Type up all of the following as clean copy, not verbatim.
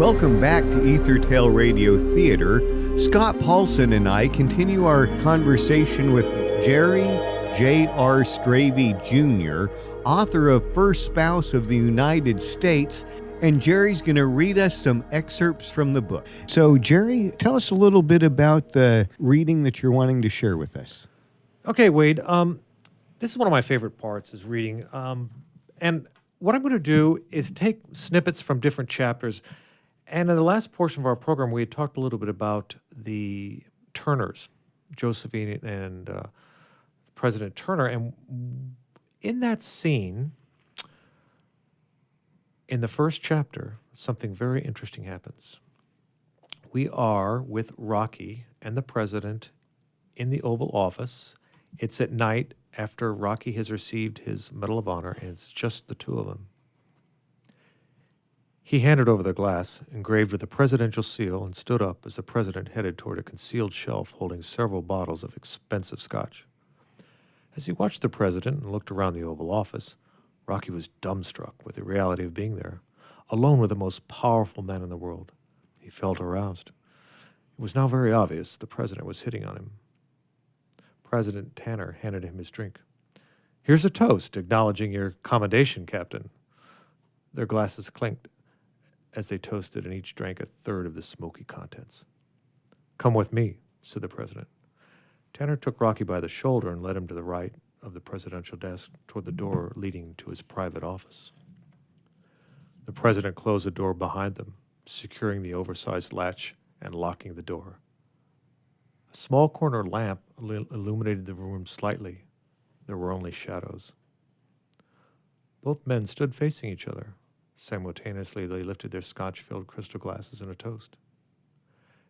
Welcome back to Ethertail Radio Theater. Scott Paulson and I continue our conversation with Jerry J.R. Strayve Jr., author of First Spouse of the United States, and Jerry's going to read us some excerpts from the book. So, Jerry, tell us a little bit about the reading that you're wanting to share with us. Okay, Wade. This is one of my favorite parts, is reading. And what I'm going to do is take snippets from different chapters. And in the last portion of our program, we had talked a little bit about the Turners, Josephine and President Turner. And in that scene, in the first chapter, something very interesting happens. We are with Rocky and the president in the Oval Office. It's at night after Rocky has received his Medal of Honor, and it's just the two of them. He handed over the glass, engraved with a presidential seal, and stood up as the president headed toward a concealed shelf holding several bottles of expensive scotch. As he watched the president and looked around the Oval Office, Rocky was dumbstruck with the reality of being there, alone with the most powerful man in the world. He felt aroused. It was now very obvious the president was hitting on him. President Tanner handed him his drink. "Here's a toast, acknowledging your commendation, Captain." Their glasses clinked as they toasted, and each drank a third of the smoky contents. "Come with me," said the president. Tanner took Rocky by the shoulder and led him to the right of the presidential desk toward the door leading to his private office. The president closed the door behind them, securing the oversized latch and locking the door. A small corner lamp illuminated the room slightly. There were only shadows. Both men stood facing each other. Simultaneously, they lifted their scotch-filled crystal glasses in a toast.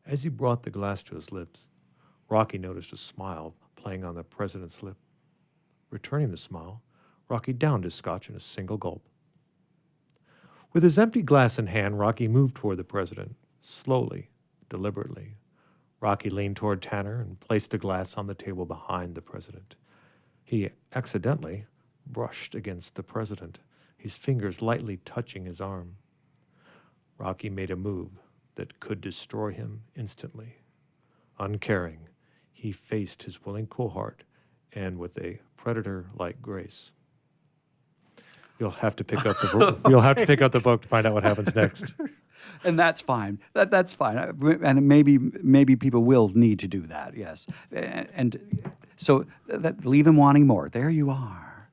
As he brought the glass to his lips, Rocky noticed a smile playing on the president's lip. Returning the smile, Rocky downed his scotch in a single gulp. With his empty glass in hand, Rocky moved toward the president, slowly, deliberately. Rocky leaned toward Tanner and placed the glass on the table behind the president. He accidentally brushed against the president, his fingers lightly touching his arm. Rocky made a move that could destroy him instantly. Uncaring, he faced his willing cohort, and with a predator-like grace. You'll have to pick up the book. You'll have to pick up the book to find out what happens next. And that's fine. That's fine. And maybe people will need to do that. Yes. And so leave them wanting more. There you are.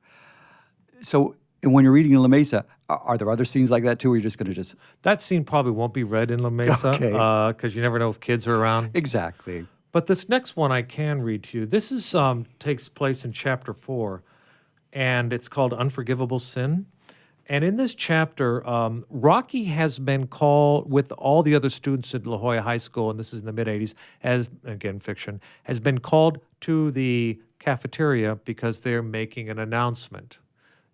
So when you're reading in La Mesa, are there other scenes like that too? Or you're just going to just That scene probably won't be read in La Mesa because you never know if kids are around. Exactly. But this next one I can read to you. This is takes place in chapter 4, and it's called Unforgivable Sin. And in this chapter, Rocky has been called, with all the other students at La Jolla High School, and this is in the mid-'80s, as, again, fiction, has been called to the cafeteria because they're making an announcement.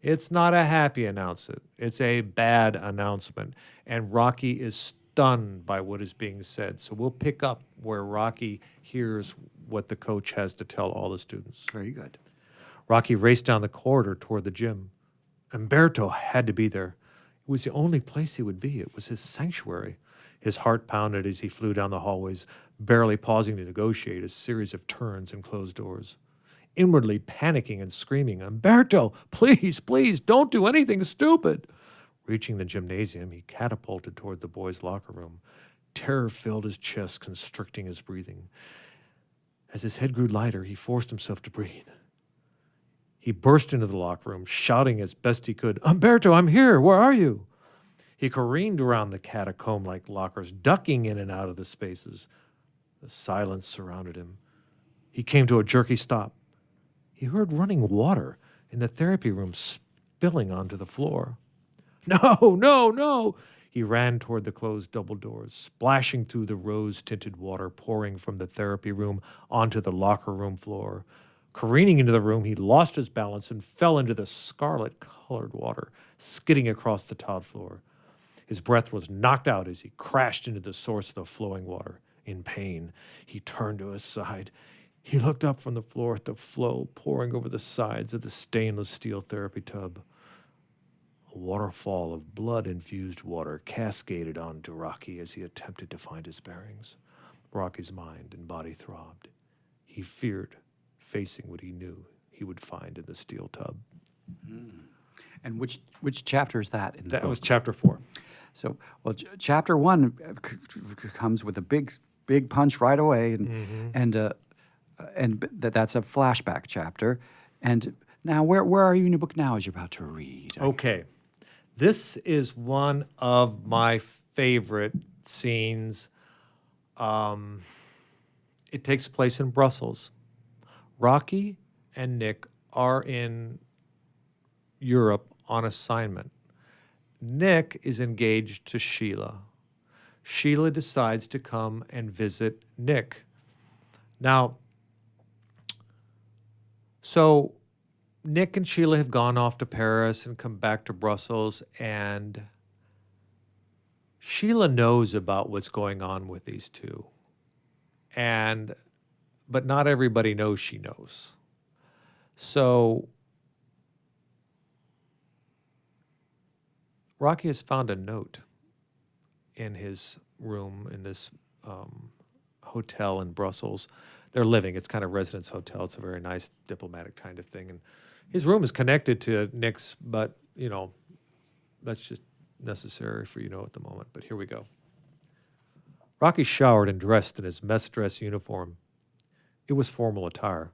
It's not a happy announcement. It's a bad announcement. And Rocky is stunned by what is being said. So we'll pick up where Rocky hears what the coach has to tell all the students. Very good. Rocky raced down the corridor toward the gym. Umberto had to be there. It was the only place he would be. It was his sanctuary. His heart pounded as he flew down the hallways, barely pausing to negotiate a series of turns and closed doors. Inwardly panicking and screaming, "Umberto, please, please, don't do anything stupid." Reaching the gymnasium, he catapulted toward the boys' locker room. Terror filled his chest, constricting his breathing. As his head grew lighter, he forced himself to breathe. He burst into the locker room, shouting as best he could, "Umberto, I'm here. Where are you?" He careened around the catacomb-like lockers, ducking in and out of the spaces. The silence surrounded him. He came to a jerky stop. He heard running water in the therapy room spilling onto the floor. "No, no, no!" He ran toward the closed double doors, splashing through the rose-tinted water pouring from the therapy room onto the locker room floor. Careening into the room, he lost his balance and fell into the scarlet-colored water, skidding across the tiled floor. His breath was knocked out as he crashed into the source of the flowing water. In pain, he turned to his side. He looked up from the floor at the flow pouring over the sides of the stainless steel therapy tub. A waterfall of blood-infused water cascaded onto Rocky as he attempted to find his bearings. Rocky's mind and body throbbed. He feared facing what he knew he would find in the steel tub. And which chapter is that in the book? That was chapter 4. So, well, chapter 1 comes with a big punch right away, and that's a flashback chapter. And now, where are you in your book now as you're about to read? Okay. This is one of my favorite scenes. It takes place in Brussels. Rocky and Nick are in Europe on assignment. Nick is engaged to Sheila. Sheila decides to come and visit Nick. Now, so Nick and Sheila have gone off to Paris and come back to Brussels, and Sheila knows about what's going on with these two. But not everybody knows she knows. So Rocky has found a note in his room in this hotel in Brussels. They're living. It's kind of residence hotel. It's a very nice diplomatic kind of thing. And his room is connected to Nick's, but, that's just necessary for at the moment. But here we go. Rocky showered and dressed in his mess dress uniform. It was formal attire.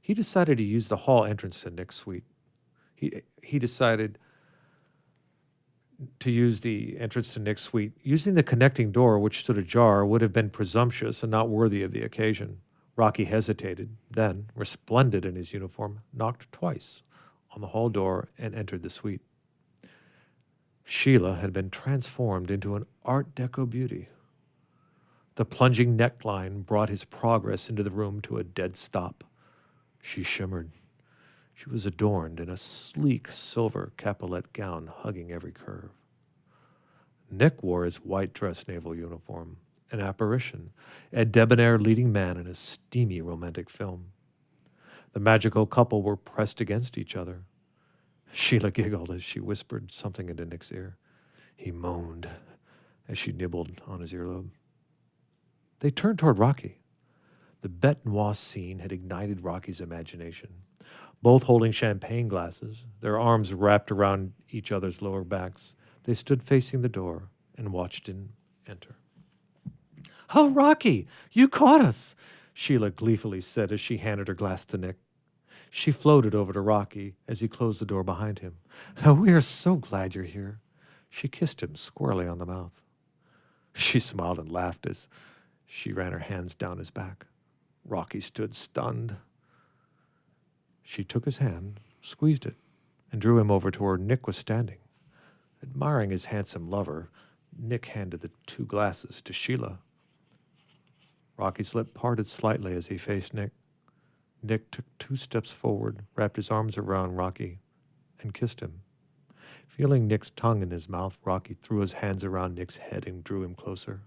He decided to use the hall entrance to Nick's suite. He decided to use the entrance to Nick's suite. Using the connecting door, which stood ajar, would have been presumptuous and not worthy of the occasion. Rocky hesitated, then, resplendent in his uniform, knocked twice on the hall door and entered the suite. Sheila had been transformed into an Art Deco beauty. The plunging neckline brought his progress into the room to a dead stop. She shimmered. She was adorned in a sleek silver capelet gown hugging every curve. Nick wore his white dress naval uniform, an apparition, a debonair leading man in a steamy romantic film. The magical couple were pressed against each other. Sheila giggled as she whispered something into Nick's ear. He moaned as she nibbled on his earlobe. They turned toward Rocky. The bête noire scene had ignited Rocky's imagination. Both holding champagne glasses, their arms wrapped around each other's lower backs, they stood facing the door and watched him enter. "Oh, Rocky, you caught us," Sheila gleefully said as she handed her glass to Nick. She floated over to Rocky as he closed the door behind him. "Oh, we are so glad you're here." She kissed him squarely on the mouth. She smiled and laughed as she ran her hands down his back. Rocky stood stunned. She took his hand, squeezed it, and drew him over to where Nick was standing. Admiring his handsome lover, Nick handed the 2 glasses to Sheila. Rocky's lip parted slightly as he faced Nick. Nick took 2 steps forward, wrapped his arms around Rocky, and kissed him. Feeling Nick's tongue in his mouth, Rocky threw his hands around Nick's head and drew him closer.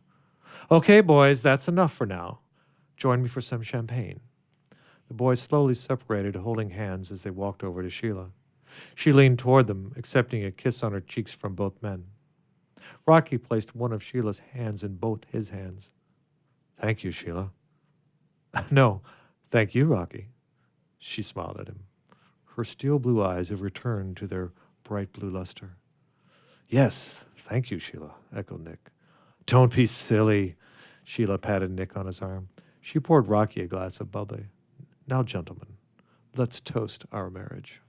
"Okay, boys, that's enough for now. Join me for some champagne." The boys slowly separated, holding hands as they walked over to Sheila. She leaned toward them, accepting a kiss on her cheeks from both men. Rocky placed one of Sheila's hands in both his hands. "Thank you, Sheila." "No, thank you, Rocky." She smiled at him. Her steel blue eyes have returned to their bright blue luster. "Yes, thank you, Sheila," echoed Nick. "Don't be silly." Sheila patted Nick on his arm. She poured Rocky a glass of bubbly. "Now, gentlemen, let's toast our marriage."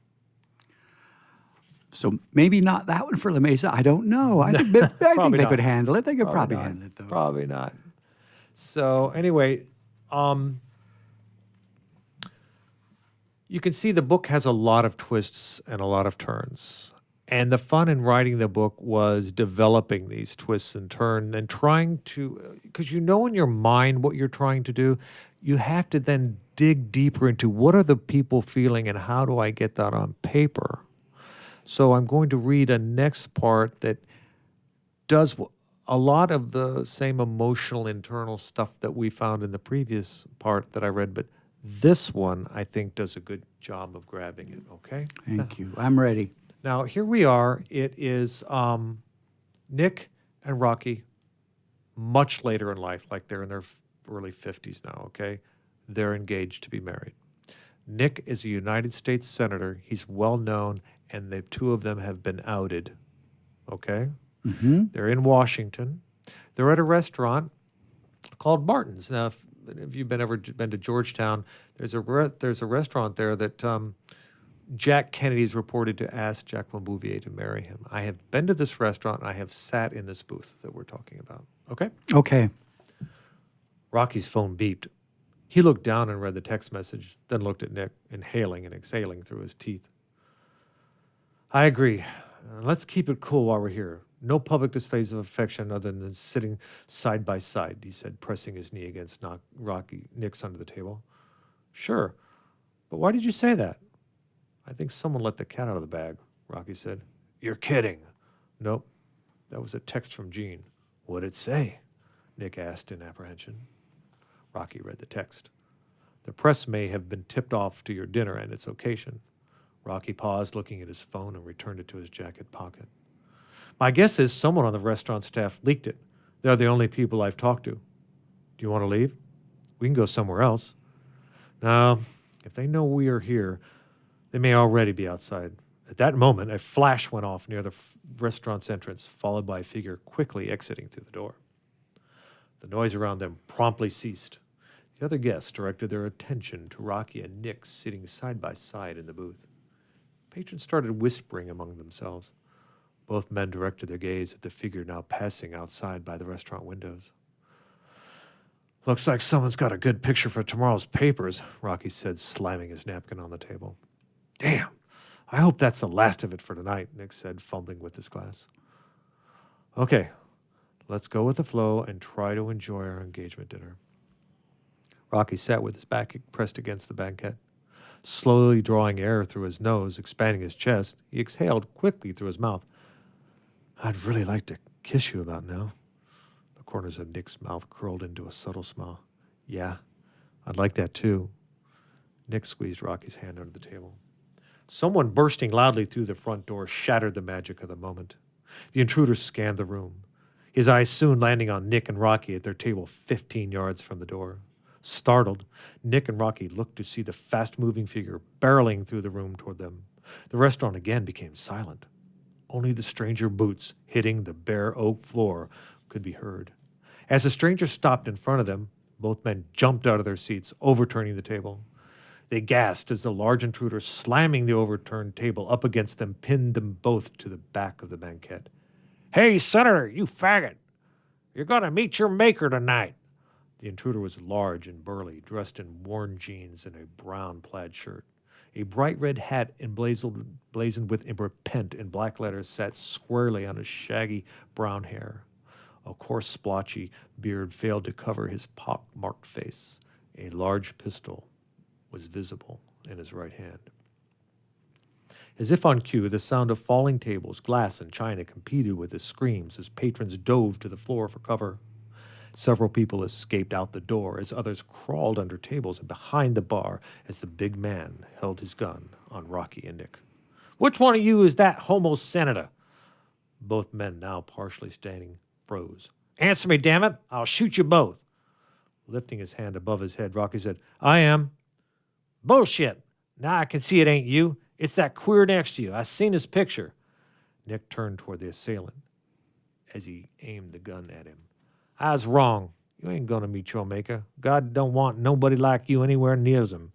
So maybe not that one for La Mesa. I don't know. I think they could handle it. They could probably handle it, though. Probably not. So anyway, you can see the book has a lot of twists and a lot of turns. And the fun in writing the book was developing these twists and turns and trying to, because in your mind what you're trying to do, you have to then dig deeper into what are the people feeling and how do I get that on paper. So I'm going to read a next part that does a lot of the same emotional internal stuff that we found in the previous part that I read, but this one I think does a good job of grabbing it, okay? Thank you. I'm ready. Now, here we are. It is Nick and Rocky much later in life, like they're in their early 50s now, okay? They're engaged to be married. Nick is a United States Senator. He's well known, and the two of them have been outed, okay? They're in Washington. They're at a restaurant called Martin's. Now, if you've ever been to Georgetown, there's a restaurant there that Jack Kennedy's reported to ask Jacqueline Bouvier to marry him. I have been to this restaurant, and I have sat in this booth that we're talking about. Okay? Okay. Rocky's phone beeped. He looked down and read the text message, then looked at Nick, inhaling and exhaling through his teeth. I agree. Let's keep it cool while we're here. No public displays of affection other than sitting side by side, he said, pressing his knee against Nick's under the table. Sure. But why did you say that? I think someone let the cat out of the bag, Rocky said. You're kidding. Nope. That was a text from Jean. What'd it say? Nick asked in apprehension. Rocky read the text. The press may have been tipped off to your dinner and its occasion. Rocky paused, looking at his phone, and returned it to his jacket pocket. My guess is someone on the restaurant staff leaked it. They're the only people I've talked to. Do you want to leave? We can go somewhere else. No, if they know we are here, they may already be outside. At that moment, a flash went off near the restaurant's entrance, followed by a figure quickly exiting through the door. The noise around them promptly ceased. The other guests directed their attention to Rocky and Nick sitting side by side in the booth. Patrons started whispering among themselves. Both men directed their gaze at the figure now passing outside by the restaurant windows. Looks like someone's got a good picture for tomorrow's papers, Rocky said, slamming his napkin on the table. Damn, I hope that's the last of it for tonight, Nick said, fumbling with his glass. Okay, let's go with the flow and try to enjoy our engagement dinner. Rocky sat with his back pressed against the banquette. Slowly drawing air through his nose, expanding his chest, he exhaled quickly through his mouth. I'd really like to kiss you about now. The corners of Nick's mouth curled into a subtle smile. Yeah, I'd like that too. Nick squeezed Rocky's hand under the table. Someone bursting loudly through the front door shattered the magic of the moment. The intruder scanned the room, his eyes soon landing on Nick and Rocky at their table 15 yards from the door. Startled, Nick and Rocky looked to see the fast-moving figure barreling through the room toward them. The restaurant again became silent. Only the stranger boots hitting the bare oak floor could be heard. As the stranger stopped in front of them, both men jumped out of their seats, overturning the table. They gasped as the large intruder, slamming the overturned table up against them, pinned them both to the back of the banquette. Hey, Senator, you faggot! You're going to meet your maker tonight. The intruder was large and burly, dressed in worn jeans and a brown plaid shirt. A bright red hat emblazoned with repent in black letters sat squarely on his shaggy brown hair. A coarse, splotchy beard failed to cover his pock-marked face. A large pistol was visible in his right hand. As if on cue, the sound of falling tables, glass, and china competed with his screams as patrons dove to the floor for cover. Several people escaped out the door as others crawled under tables and behind the bar as the big man held his gun on Rocky and Nick. Which one of you is that homo senator? Both men, now partially standing, froze. Answer me, damn it! I'll shoot you both. Lifting his hand above his head, Rocky said, I am. Bullshit! Now I can see it ain't you. It's that queer next to you. I seen his picture. Nick turned toward the assailant as he aimed the gun at him. I was wrong. You ain't gonna meet your maker. God don't want nobody like you anywhere near him.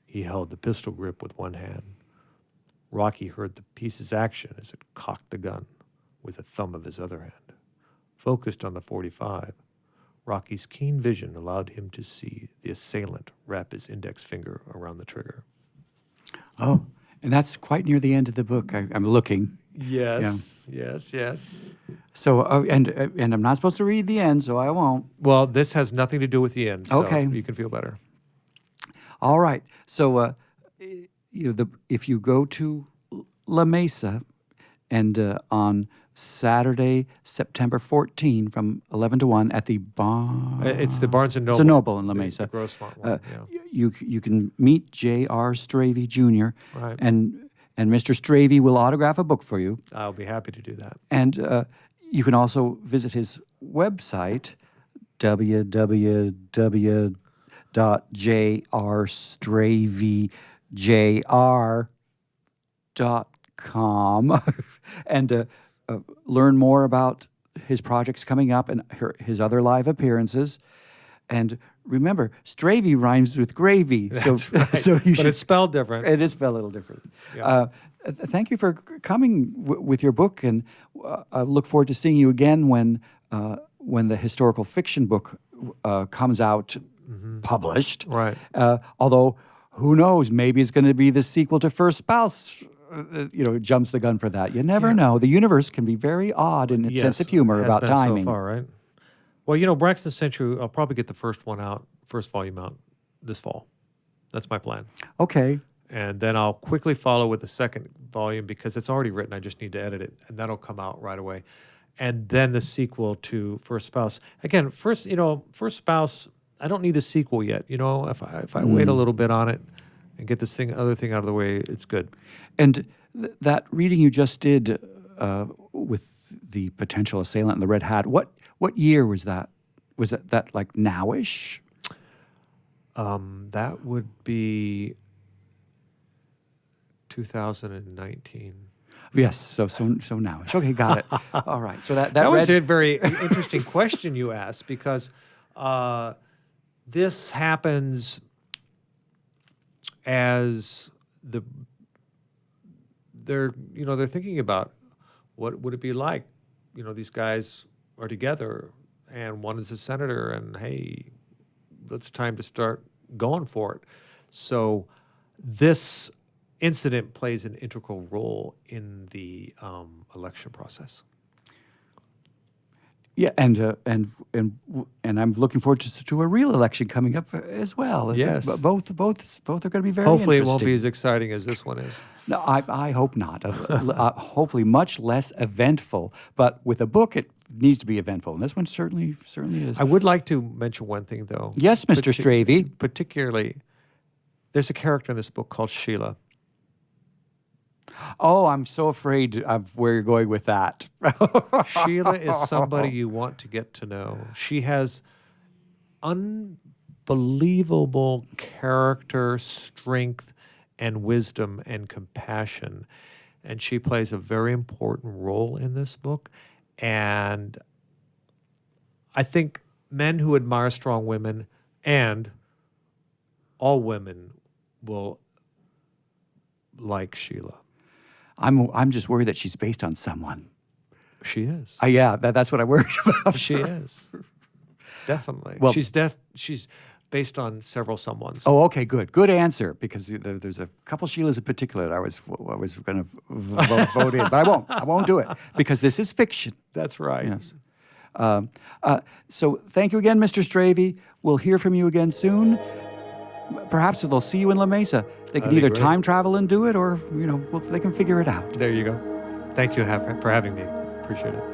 He held the pistol grip with one hand. Rocky heard the piece's action as it cocked the gun with the thumb of his other hand. Focused on the .45, Rocky's keen vision allowed him to see the assailant wrap his index finger around the trigger. Oh, And that's quite near the end of the book. I'm looking. Yes. So, and I'm not supposed to read the end, so I won't. Well, this has nothing to do with the end, so okay. You can feel better. All right. So, if you go to La Mesa and on Saturday, September 14, from 11 to 1 at the Barnes. It's the Barnes and Noble. It's a Noble in La Mesa. The Grossmont one, you can meet J.R. Strayve Jr. Right. and and Mr. Strayve will autograph a book for you. I'll be happy to do that. And you can also visit his website, www.jrstravejr.com and learn more about his projects coming up and his other live appearances. And remember, Strayve rhymes with gravy. That's right. So you But it's spelled different. It is spelled a little different. Yeah. Thank you for coming with your book, and I look forward to seeing you again when the historical fiction book comes out, published. Right. Although, who knows? Maybe it's going to be the sequel to First Spouse. Jumps the gun for that. You never know. The universe can be very odd in its sense of humor has about been timing. So far, right? Well, Braxton Century, I'll probably get the first volume out this fall. That's my plan. Okay. And then I'll quickly follow with the second volume because it's already written. I just need to edit it, and that'll come out right away. And then the sequel to First Spouse. Again, First Spouse, I don't need the sequel yet. If I wait a little bit on it and get this other thing out of the way, it's good. And that reading you just did with the potential assailant in the red hat, what year was that? Was that like nowish? That would be 2019. Yes, so nowish. Okay, got it. All right. So that was a very interesting question you asked because this happens as they're thinking about what would it be like. These guys are together, and one is a senator, and hey, it's time to start going for it. So this incident plays an integral role in the election process. Yeah, and I'm looking forward to a real election coming up as well. Yes, both are going to be very. Hopefully, interesting. it won't be as exciting as this one is. No, I hope not. Hopefully, much less eventful. But with a book, it needs to be eventful, and this one certainly is. I would like to mention one thing, though. Yes, Mr. Strayve. Particularly, there's a character in this book called Sheila. Oh, I'm so afraid of where you're going with that. Sheila is somebody you want to get to know. She has unbelievable character, strength, and wisdom and compassion. And she plays a very important role in this book. And I think men who admire strong women and all women will like Sheila. I'm just worried that she's based on someone. She is. Yeah, that's what I worried about. She is. Definitely. Well, she's based on several someones. Oh, okay, good answer. Because there's a couple Sheilas in particular that I was going to vote in, but I won't do it because this is fiction. That's right. Yes. So thank you again, Mr. Strayve. We'll hear from you again soon. Perhaps they'll see you in La Mesa. They can either time travel and do it, or they can figure it out. There you go. Thank you for having me. Appreciate it.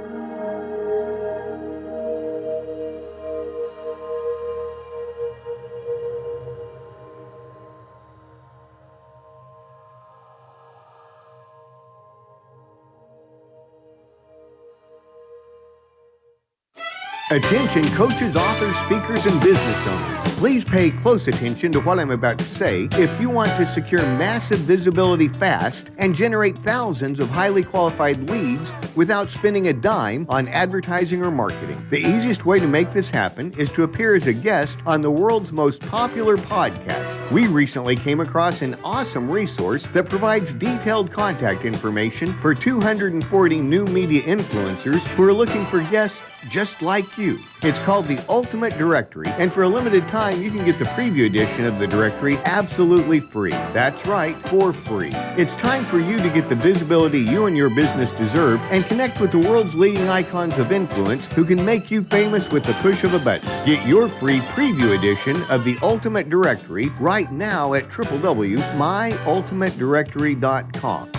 Attention coaches, authors, speakers, and business owners. Please pay close attention to what I'm about to say if you want to secure massive visibility fast and generate thousands of highly qualified leads without spending a dime on advertising or marketing. The easiest way to make this happen is to appear as a guest on the world's most popular podcast. We recently came across an awesome resource that provides detailed contact information for 240 new media influencers who are looking for guests just like you. It's called the Ultimate Directory, and for a limited time, you can get the preview edition of the directory absolutely free. That's right, for free. It's time for you to get the visibility you and your business deserve and connect with the world's leading icons of influence who can make you famous with the push of a button. Get your free preview edition of the Ultimate Directory right now at www.myultimatedirectory.com.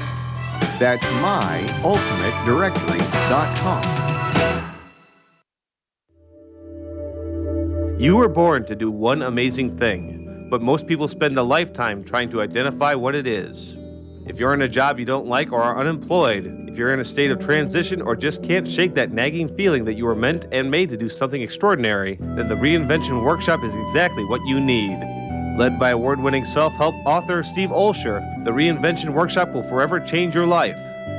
That's myultimatedirectory.com. You were born to do one amazing thing, but most people spend a lifetime trying to identify what it is. If you're in a job you don't like or are unemployed, if you're in a state of transition or just can't shake that nagging feeling that you were meant and made to do something extraordinary, then the Reinvention Workshop is exactly what you need. Led by award-winning self-help author Steve Olsher, the Reinvention Workshop will forever change your life.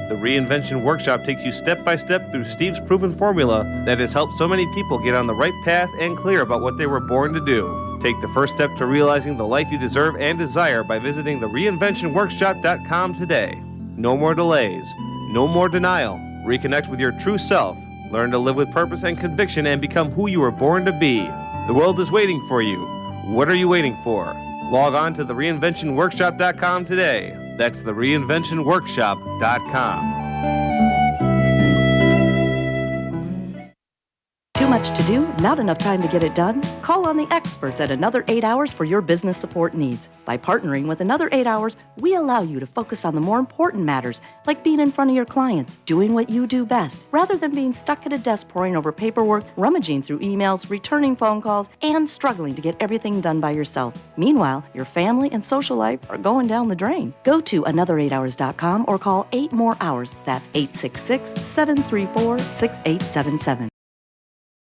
The Reinvention Workshop takes you step by step through Steve's proven formula that has helped so many people get on the right path and clear about what they were born to do. Take the first step to realizing the life you deserve and desire by visiting thereinventionworkshop.com today. No more delays. No more denial. Reconnect with your true self. Learn to live with purpose and conviction and become who you were born to be. The world is waiting for you. What are you waiting for? Log on to thereinventionworkshop.com today. That's thereinventionworkshop.com. Too much to do? Not enough time to get it done? Call on the experts at Another 8 Hours for your business support needs. By partnering with Another 8 Hours, we allow you to focus on the more important matters, like being in front of your clients, doing what you do best, rather than being stuck at a desk poring over paperwork, rummaging through emails, returning phone calls, and struggling to get everything done by yourself. Meanwhile, your family and social life are going down the drain. Go to another8hours.com or call 8 more hours. That's 866-734-6877.